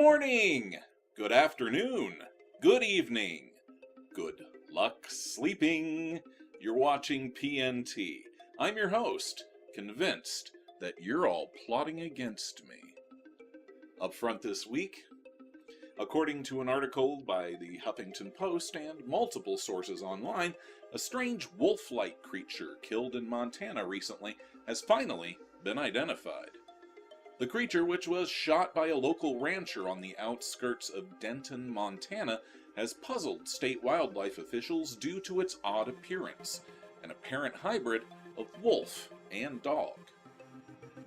morning, good afternoon, good evening, good luck sleeping. You're watching PNT. I'm your host, convinced that you're all plotting against me. Up front this week, according to an article by the Huffington Post and multiple sources online, a strange wolf-like creature killed in Montana recently has finally been identified. The creature, which was shot by a local rancher on the outskirts of Denton, Montana, has puzzled state wildlife officials due to its odd appearance, an apparent hybrid of wolf and dog.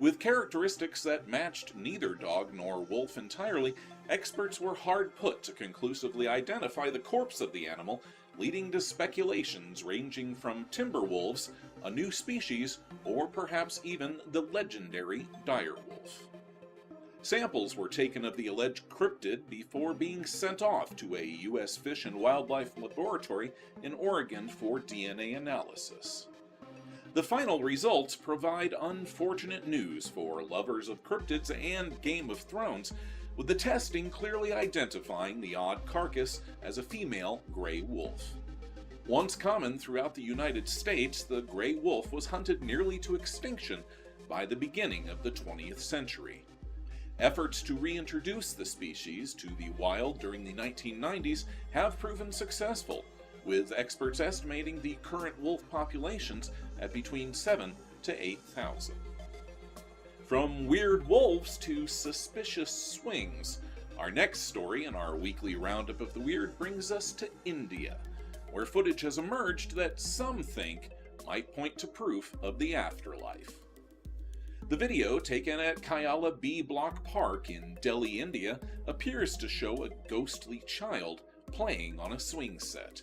With characteristics that matched neither dog nor wolf entirely, experts were hard put to conclusively identify the corpse of the animal, leading to speculations ranging from timber wolves, a new species, or perhaps even the legendary dire wolf. Samples were taken of the alleged cryptid before being sent off to a U.S. Fish and Wildlife Laboratory in Oregon for DNA analysis. The final results provide unfortunate news for lovers of cryptids and Game of Thrones, with the testing clearly identifying the odd carcass as a female gray wolf. Once common throughout the United States, the gray wolf was hunted nearly to extinction by the beginning of the 20th century. Efforts to reintroduce the species to the wild during the 1990s have proven successful, with experts estimating the current wolf populations at between 7,000 to 8,000. From weird wolves to suspicious swings, our next story in our weekly roundup of the weird brings us to India, where footage has emerged that some think might point to proof of the afterlife. The video, taken at Kyala B Block Park in Delhi, India, appears to show a ghostly child playing on a swing set.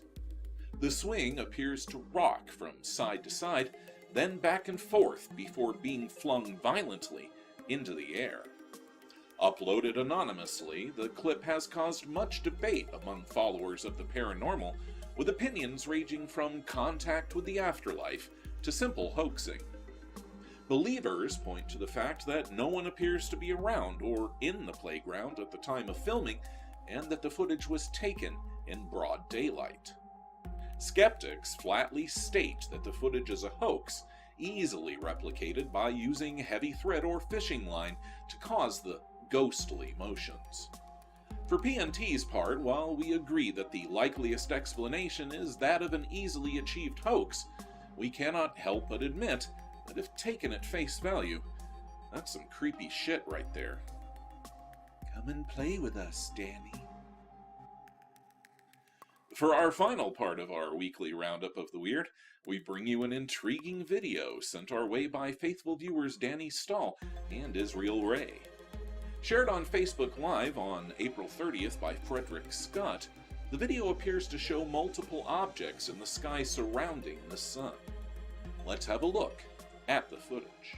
The swing appears to rock from side to side, then back and forth before being flung violently into the air. Uploaded anonymously, the clip has caused much debate among followers of the paranormal, with opinions ranging from contact with the afterlife to simple hoaxing. Believers point to the fact that no one appears to be around or in the playground at the time of filming, and that the footage was taken in broad daylight. Skeptics flatly state that the footage is a hoax, easily replicated by using heavy thread or fishing line to cause the ghostly motions. For PNT's part, while we agree that the likeliest explanation is that of an easily achieved hoax, we cannot help but admit that if taken at face value, that's some creepy shit right there. Come and play with us, Danny. For our final part of our weekly roundup of the weird, we bring you an intriguing video sent our way by faithful viewers Danny Stahl and Israel Ray. Shared on Facebook Live on April 30th by Frederick Scott, the video appears to show multiple objects in the sky surrounding the sun. Let's have a look at the footage.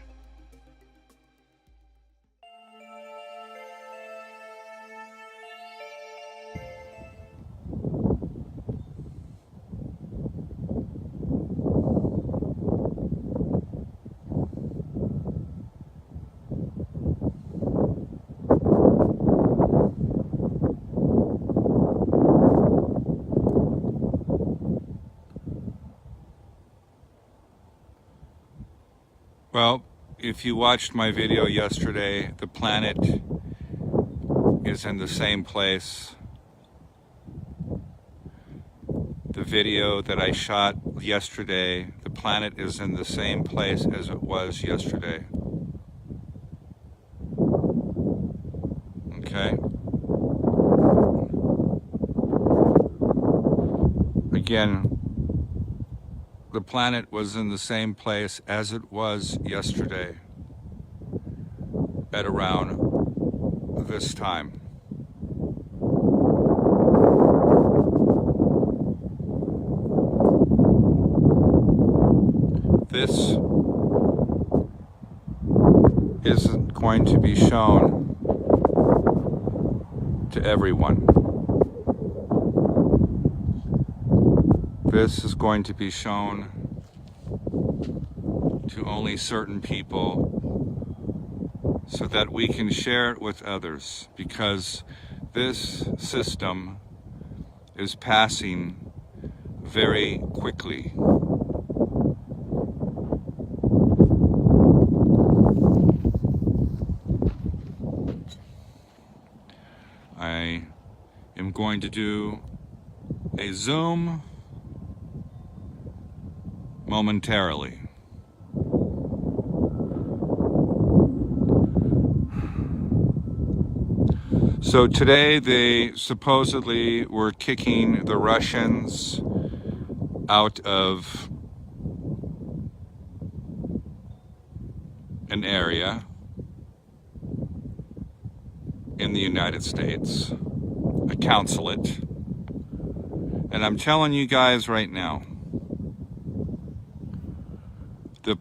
Well, if you watched my video yesterday, the planet is in the same place. The video that I shot yesterday, the planet is in the same place as it was yesterday. Okay? Again, the planet was in the same place as it was yesterday at around this time. This isn't going to be shown to everyone. This is going to be shown to only certain people so that we can share it with others, because this system is passing very quickly. I am going to do a Zoom momentarily. So today they supposedly were kicking the Russians out of an area in the United States, a consulate. And I'm telling you guys right now, the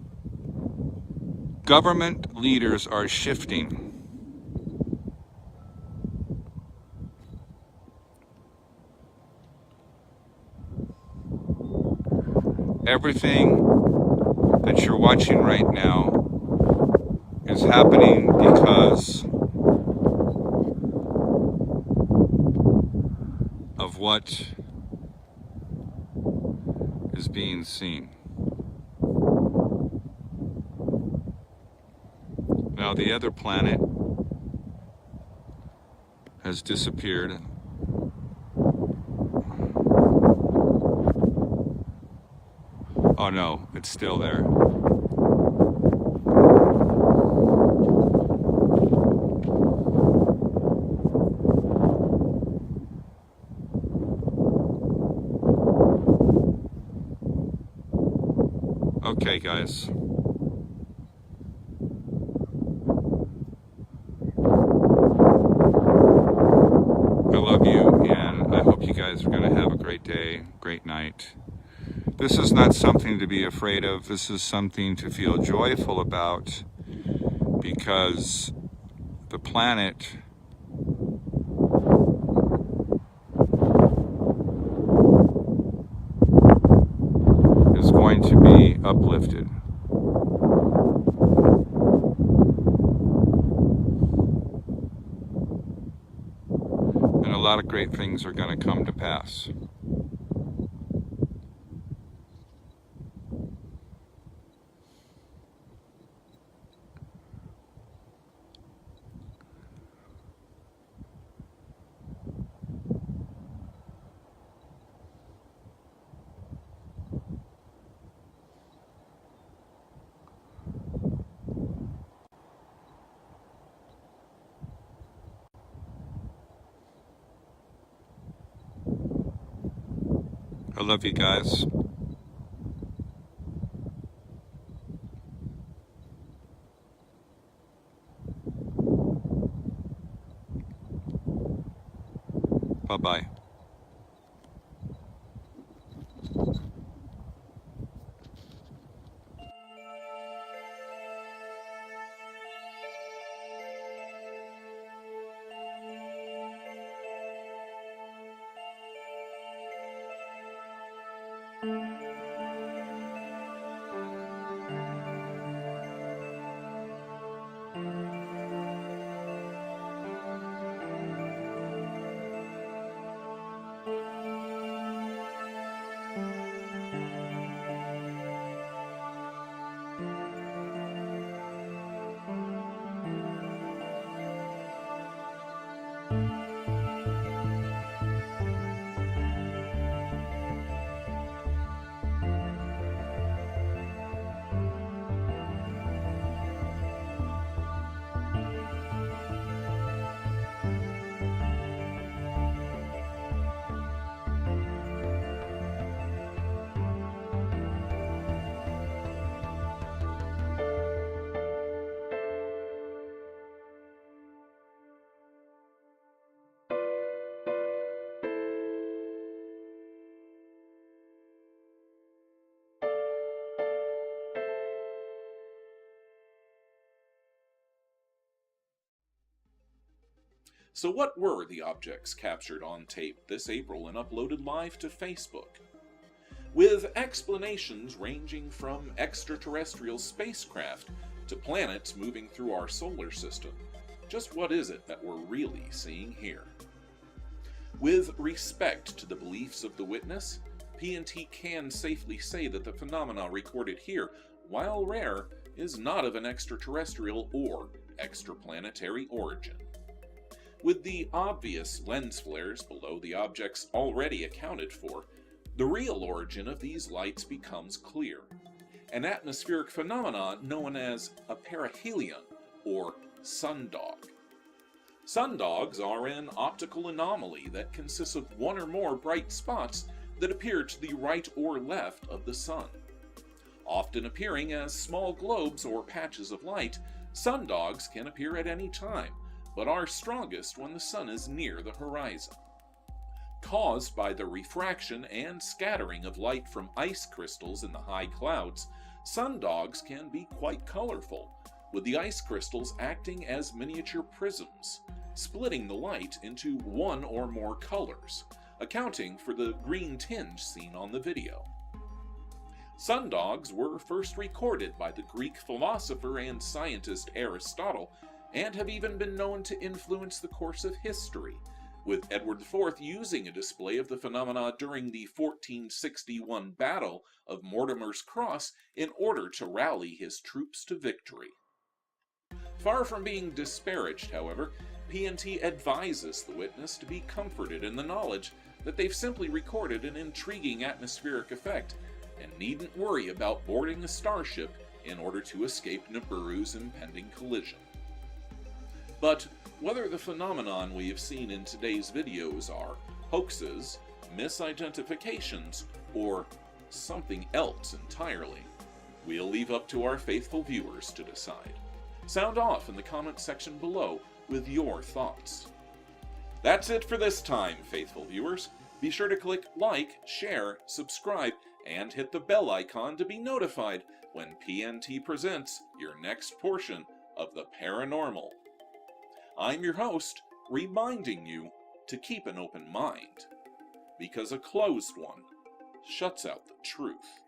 government leaders are shifting. Everything that you're watching right now is happening because of what is being seen. Now the other planet has disappeared. Oh no, it's still there. Okay, guys. I love you, and I hope you guys are going to have a great day, great night. This is not something to be afraid of. This is something to feel joyful about, because the planet is going to be uplifted. And a lot of great things are going to come to pass. I love you guys. Bye-bye. So, what were the objects captured on tape this April and uploaded live to Facebook? with explanations ranging from extraterrestrial spacecraft to planets moving through our solar system. Just what is it that we're really seeing here? With respect to the beliefs of the witness, PNT can safely say that the phenomena recorded here, while rare, is not of an extraterrestrial or extraplanetary origin. With the obvious lens flares below the objects already accounted for, the real origin of these lights becomes clear. An atmospheric phenomenon known as a perihelion, or sundog. Sundogs are an optical anomaly that consists of one or more bright spots that appear to the right or left of the sun. Often appearing as small globes or patches of light, sundogs can appear at any time, but are strongest when the sun is near the horizon. Caused by the refraction and scattering of light from ice crystals in the high clouds, sundogs can be quite colorful, with the ice crystals acting as miniature prisms, splitting the light into one or more colors, accounting for the green tinge seen on the video. Sundogs were first recorded by the Greek philosopher and scientist Aristotle, and have even been known to influence the course of history, with Edward IV using a display of the phenomena during the 1461 Battle of Mortimer's Cross in order to rally his troops to victory. Far from being disparaged, however, PNT advises the witness to be comforted in the knowledge that they've simply recorded an intriguing atmospheric effect and needn't worry about boarding a starship in order to escape Nibiru's impending collision. But whether the phenomenon we have seen in today's videos are hoaxes, misidentifications, or something else entirely, we'll leave up to our faithful viewers to decide. Sound off in the comments section below with your thoughts. That's it for this time, faithful viewers. Be sure to click like, share, subscribe, and hit the bell icon to be notified when PNT presents your next portion of the paranormal. I'm your host, reminding you to keep an open mind, because a closed one shuts out the truth.